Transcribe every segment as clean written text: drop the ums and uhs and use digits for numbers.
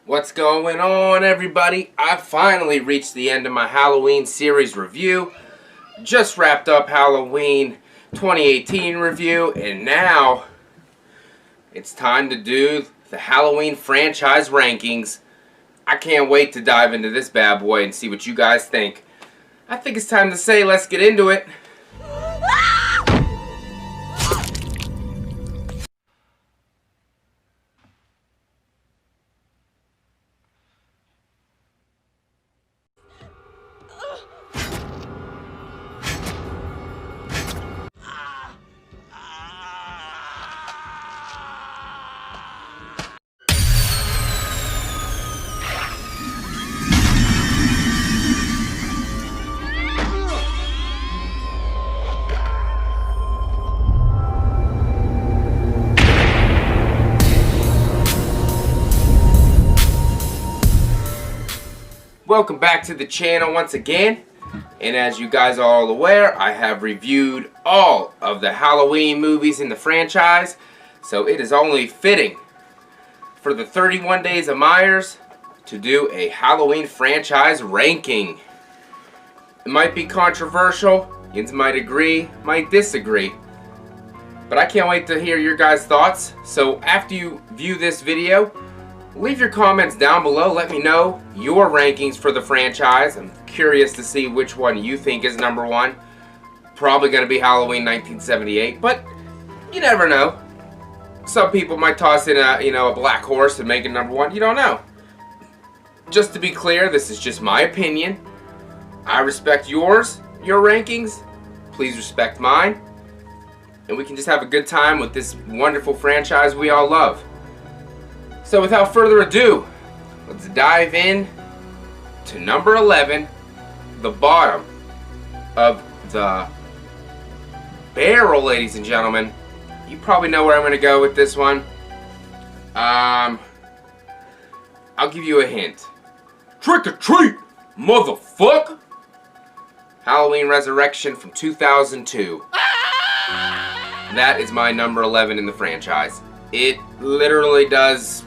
What's going on, everybody? I finally reached the end of my Halloween series review. Just wrapped up Halloween 2018 review, and now it's time to do the Halloween franchise rankings. I can't wait to dive into this bad boy and see what you guys think. I think it's time to say let's get into it. Welcome back to the channel once again, and as you guys are all aware, I have reviewed all of the Halloween movies in the franchise, so it is only fitting for the 31 Days of Myers to do a Halloween franchise ranking. It might be controversial, you might agree, might disagree, but I can't wait to hear your guys' thoughts. So after you view this video, leave your comments down below. Let me know your rankings for the franchise. I'm curious to see which one you think is number one. Probably going to be Halloween 1978, but you never know. Some people might toss in a black horse and make it number one. You don't know. Just to be clear, this is just my opinion. I respect yours, your rankings. Please respect mine. And we can just have a good time with this wonderful franchise we all love. So without further ado, let's dive in to number 11, the bottom of the barrel, ladies and gentlemen. You probably know where I'm going to go with this one. I'll give you a hint. Trick or treat, motherfucker! Halloween Resurrection from 2002. That is my number 11 in the franchise. It literally does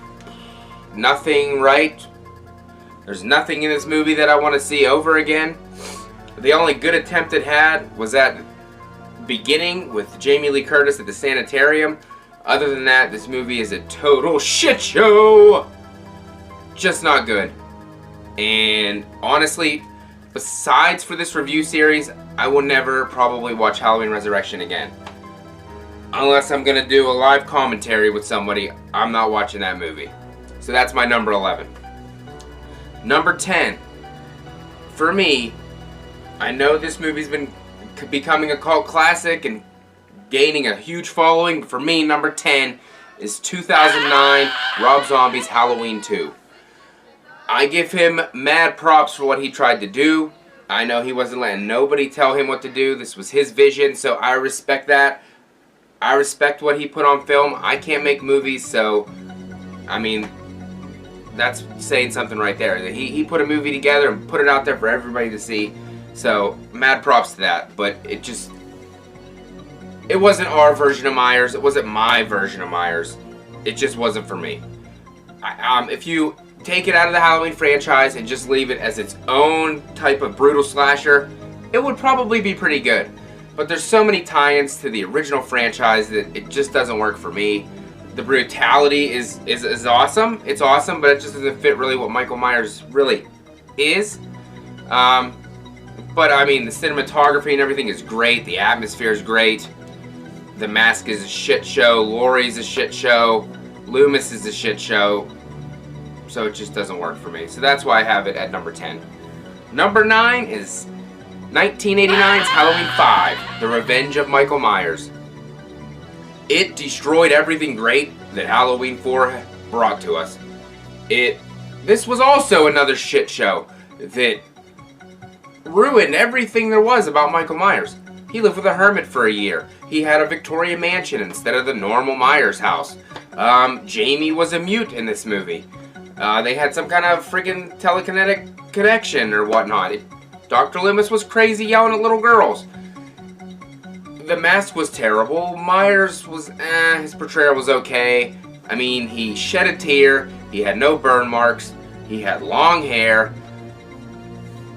nothing right. There's nothing in this movie that I want to see over again. The only good attempt it had was at beginning with Jamie Lee Curtis at the sanitarium. Other than that, this movie is a total shit show. Just not good. And honestly, besides for this review series, I will never probably watch Halloween Resurrection again. Unless I'm going to do a live commentary with somebody, I'm not watching that movie. So that's my number 11. Number 10. For me, I know this movie's been becoming a cult classic and gaining a huge following. But for me, number 10 is 2009 Rob Zombie's Halloween 2. I give him mad props for what he tried to do. I know he wasn't letting nobody tell him what to do. This was his vision, so I respect that. I respect what he put on film. I can't make movies, so, I mean, that's saying something right there. He put a movie together and put it out there for everybody to see. So, mad props to that. But it wasn't our version of Myers. It wasn't my version of Myers. It just wasn't for me. If you take it out of the Halloween franchise and just leave it as its own type of brutal slasher, it would probably be pretty good. But there's so many tie-ins to the original franchise that it just doesn't work for me. The brutality is awesome. It's awesome, but it just doesn't fit really what Michael Myers really is. But I mean, the cinematography and everything is great. The atmosphere is great. The mask is a shit show. Laurie's a shit show. Loomis is a shit show. So it just doesn't work for me. So that's why I have it at number 10. Number 9 is 1989's Halloween 5, The Revenge of Michael Myers. It destroyed everything great that Halloween 4 brought to us. This was also another shit show that ruined everything there was about Michael Myers. He lived with a hermit for a year. He had a Victorian mansion instead of the normal Myers house. Jamie was a mute in this movie. They had some kind of friggin' telekinetic connection or whatnot. Dr. Loomis was crazy yelling at little girls. The mask was terrible. Myers was, his portrayal was okay. I mean, he shed a tear. He had no burn marks. He had long hair.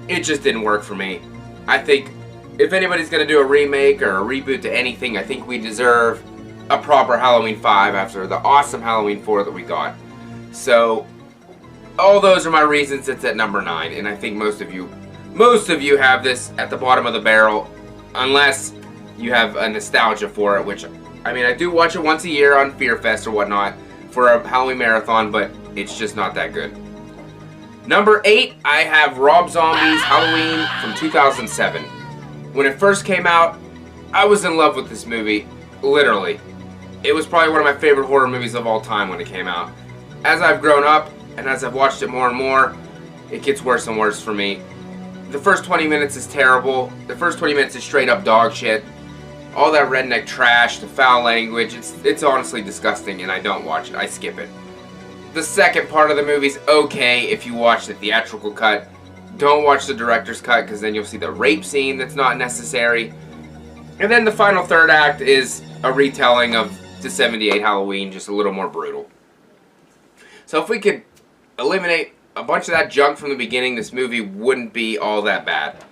It just didn't work for me. I think if anybody's going to do a remake or a reboot to anything, I think we deserve a proper Halloween 5 after the awesome Halloween 4 that we got. So, all those are my reasons it's at number 9, and I think most of you have this at the bottom of the barrel, unless you have a nostalgia for it, which, I mean, I do watch it once a year on Fear Fest or whatnot for a Halloween marathon, but it's just not that good. Number 8, I have Rob Zombie's Halloween from 2007. When it first came out, I was in love with this movie, literally. It was probably one of my favorite horror movies of all time when it came out. As I've grown up, and as I've watched it more and more, it gets worse and worse for me. The first 20 minutes is terrible. The first 20 minutes is straight up dog shit. All that redneck trash, the foul language, it's honestly disgusting, and I don't watch it. I skip it. The second part of the movie's okay if you watch the theatrical cut. Don't watch the director's cut, because then you'll see the rape scene that's not necessary. And then the final third act is a retelling of the 78 Halloween, just a little more brutal. So if we could eliminate a bunch of that junk from the beginning, this movie wouldn't be all that bad.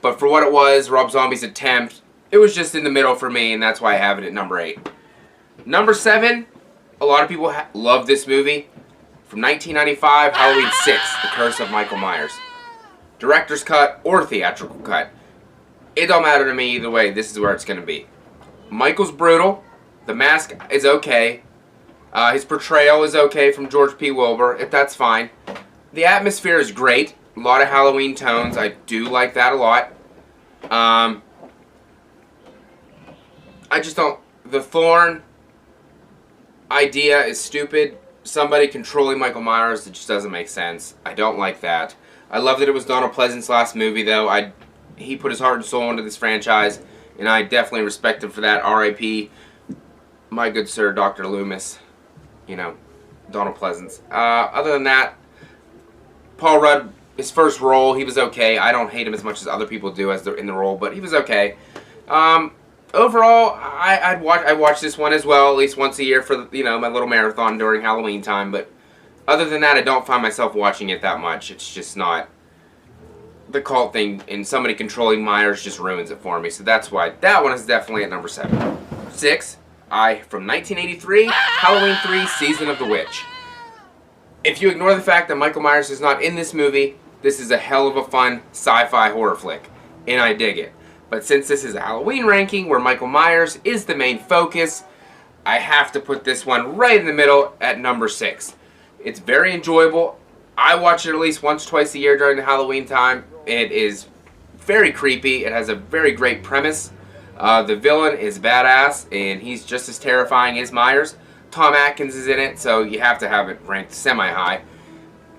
But for what it was, Rob Zombie's attempt, it was just in the middle for me, and that's why I have it at number 8. Number 7, a lot of people love this movie. From 1995, Halloween 6, The Curse of Michael Myers. Director's cut or theatrical cut. It don't matter to me either way, this is where it's going to be. Michael's brutal. The mask is okay. His portrayal is okay from George P. Wilbur, if that's fine. The atmosphere is great. A lot of Halloween tones. I do like that a lot. I just don't... The Thorn idea is stupid. Somebody controlling Michael Myers, it just doesn't make sense. I don't like that. I love that it was Donald Pleasant's last movie, though. He put his heart and soul into this franchise, and I definitely respect him for that. R.I.P. my good sir, Dr. Loomis. You know, Donald Pleasance. Other than that, Paul Rudd, his first role, he was okay. I don't hate him as much as other people do as they're in the role, but he was okay. Overall, I watch this one as well, at least once a year for, you know, my little marathon during Halloween time, but other than that, I don't find myself watching it that much. It's just not... The cult thing and somebody controlling Myers just ruins it for me, so that's why that one is definitely at number 7. 6, from 1983, Halloween 3, Season of the Witch. If you ignore the fact that Michael Myers is not in this movie, this is a hell of a fun sci-fi horror flick, and I dig it. But since this is a Halloween ranking where Michael Myers is the main focus, I have to put this one right in the middle at number 6. It's very enjoyable. I watch it at least once, twice a year during the Halloween time. It is very creepy. It has a very great premise. The villain is badass, and he's just as terrifying as Myers. Tom Atkins is in it, so you have to have it ranked semi-high.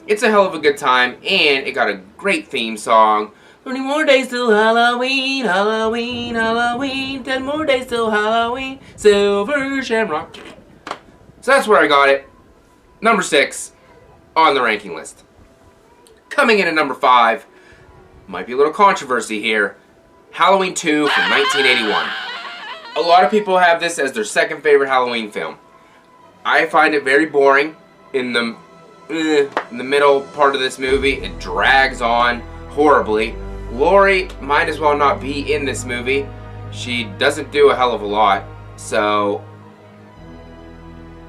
It's a hell of a good time, and it got a great theme song. 30 more days till Halloween, Halloween, Halloween. 10 more days till Halloween, Silver Shamrock. So that's where I got it. Number 6 on the ranking list. Coming in at number 5, might be a little controversy here, Halloween 2 from 1981. A lot of people have this as their second favorite Halloween film. I find it very boring in the middle part of this movie. It drags on horribly. Laurie might as well not be in this movie. She doesn't do a hell of a lot, so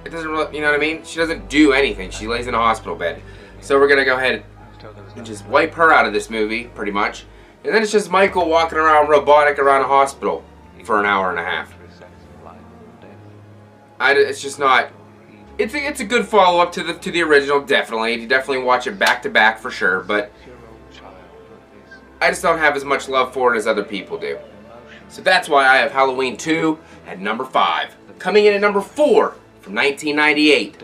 it doesn't really, you know what I mean? She doesn't do anything. She lays in a hospital bed. So we're gonna go ahead and just wipe her out of this movie, pretty much. And then it's just Michael walking around robotic around a hospital for an hour and a half. It's just not. It's a good follow-up to the original, definitely. You definitely watch it back to back for sure, but I just don't have as much love for it as other people do. So that's why I have Halloween 2 at number 5. Coming in at number 4 from 1998.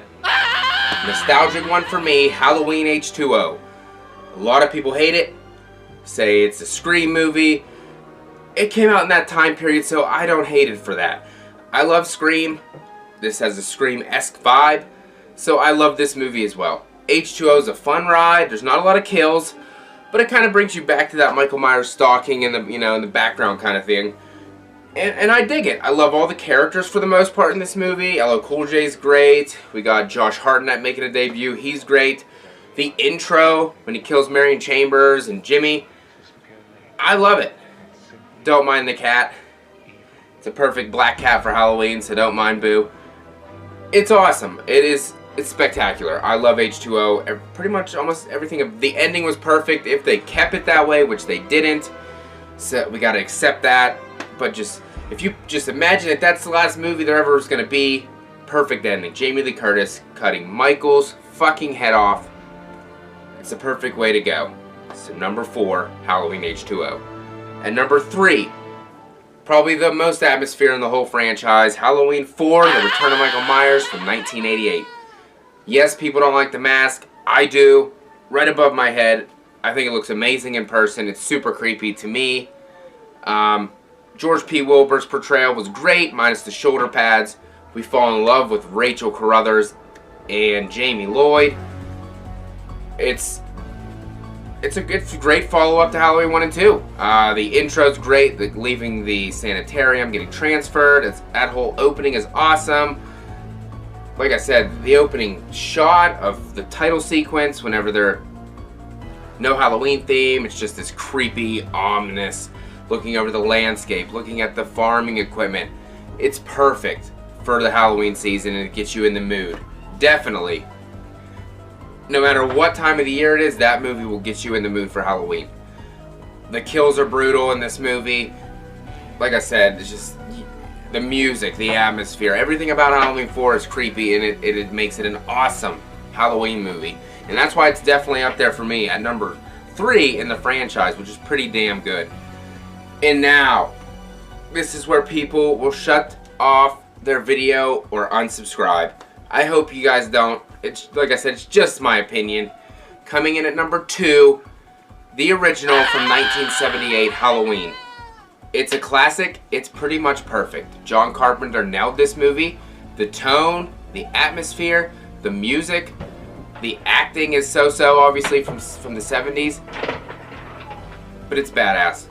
Nostalgic one for me, Halloween H2O. A lot of people hate it, say it's a Scream movie. It came out in that time period, so I don't hate it for that. I love Scream. This has a Scream-esque vibe, so I love this movie as well. H2O is a fun ride. There's not a lot of kills, but it kind of brings you back to that Michael Myers stalking in the in the background kind of thing. And I dig it. I love all the characters for the most part in this movie. LL Cool J's great. We got Josh Hartnett making a debut. He's great. The intro, when he kills Marion Chambers and Jimmy, I love it. Don't mind the cat. It's a perfect black cat for Halloween, so don't mind Boo. It's awesome. It's spectacular. I love H2O. Pretty much almost everything. The ending was perfect if they kept it that way, which they didn't. So we got to accept that. But if you just imagine that that's the last movie there ever was going to be, perfect ending. Jamie Lee Curtis cutting Michael's fucking head off. It's a perfect way to go. So number 4, Halloween H2O. And number 3, probably the most atmosphere in the whole franchise, Halloween 4, The Return of Michael Myers from 1988. Yes, people don't like the mask. I do. Right above my head. I think it looks amazing in person. It's super creepy to me. George P. Wilbur's portrayal was great, minus the shoulder pads. We fall in love with Rachel Carruthers and Jamie Lloyd. It's a great follow-up to Halloween 1 and 2. The intro's great, leaving the sanitarium, getting transferred. That whole opening is awesome. Like I said, the opening shot of the title sequence, whenever they're no Halloween theme, it's just this creepy, ominous, looking over the landscape, looking at the farming equipment. It's perfect for the Halloween season, and it gets you in the mood. Definitely. No matter what time of the year it is, that movie will get you in the mood for Halloween. The kills are brutal in this movie. Like I said, it's just the music, the atmosphere, everything about Halloween 4 is creepy, and it makes it an awesome Halloween movie. And that's why it's definitely up there for me at number 3 in the franchise, which is pretty damn good. And now, this is where people will shut off their video or unsubscribe. I hope you guys don't. It's, like I said, it's just my opinion. Coming in at number 2, the original from 1978, Halloween. It's a classic. It's pretty much perfect. John Carpenter nailed this movie. The tone, the atmosphere, the music, the acting is so-so, obviously, from the 70s. But it's badass.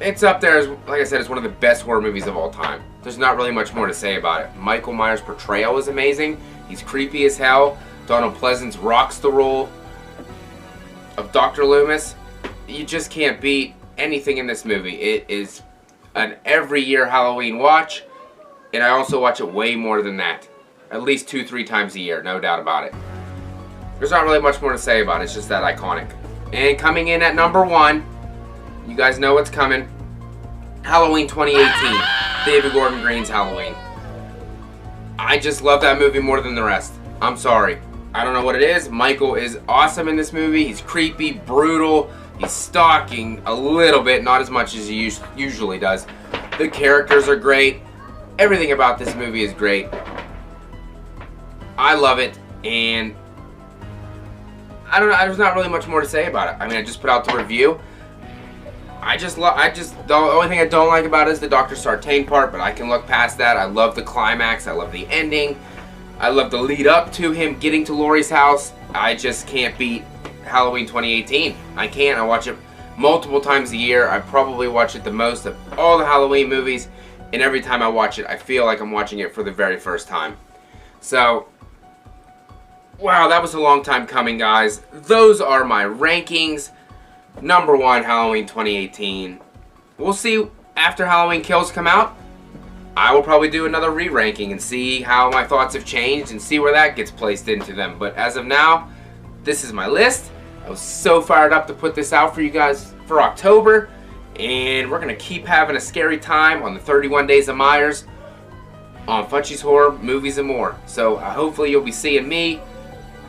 It's up there, as, like I said, it's one of the best horror movies of all time. There's not really much more to say about it. Michael Myers' portrayal is amazing. He's creepy as hell. Donald Pleasance rocks the role of Dr. Loomis. You just can't beat anything in this movie. It is an every year Halloween watch, and I also watch it way more than that. At least 2-3 times a year, no doubt about it. There's not really much more to say about it. It's just that iconic. And coming in at number 1, you guys know what's coming. Halloween 2018. David Gordon Green's Halloween. I just love that movie more than the rest. I'm sorry. I don't know what it is. Michael is awesome in this movie. He's creepy, brutal. He's stalking a little bit, not as much as he usually does. The characters are great. Everything about this movie is great. I love it, and I don't know. There's not really much more to say about it. I mean, I just put out the review. The only thing I don't like about it is the Dr. Sartain part, but I can look past that. I love the climax. I love the ending. I love the lead up to him getting to Laurie's house. I just can't beat Halloween 2018. I can't. I watch it multiple times a year. I probably watch it the most of all the Halloween movies, and every time I watch it, I feel like I'm watching it for the very first time. So, wow, that was a long time coming, guys. Those are my rankings. Number 1, Halloween 2018. We'll see after Halloween Kills come out. I will probably do another re-ranking and see how my thoughts have changed and see where that gets placed into them. But as of now, this is my list. I was so fired up to put this out for you guys for October. And we're going to keep having a scary time on the 31 Days of Myers on Funchy's Horror Movies and More. So hopefully you'll be seeing me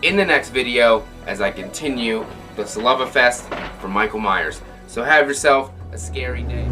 in the next video as I continue this love fest for Michael Myers. So have yourself a scary day.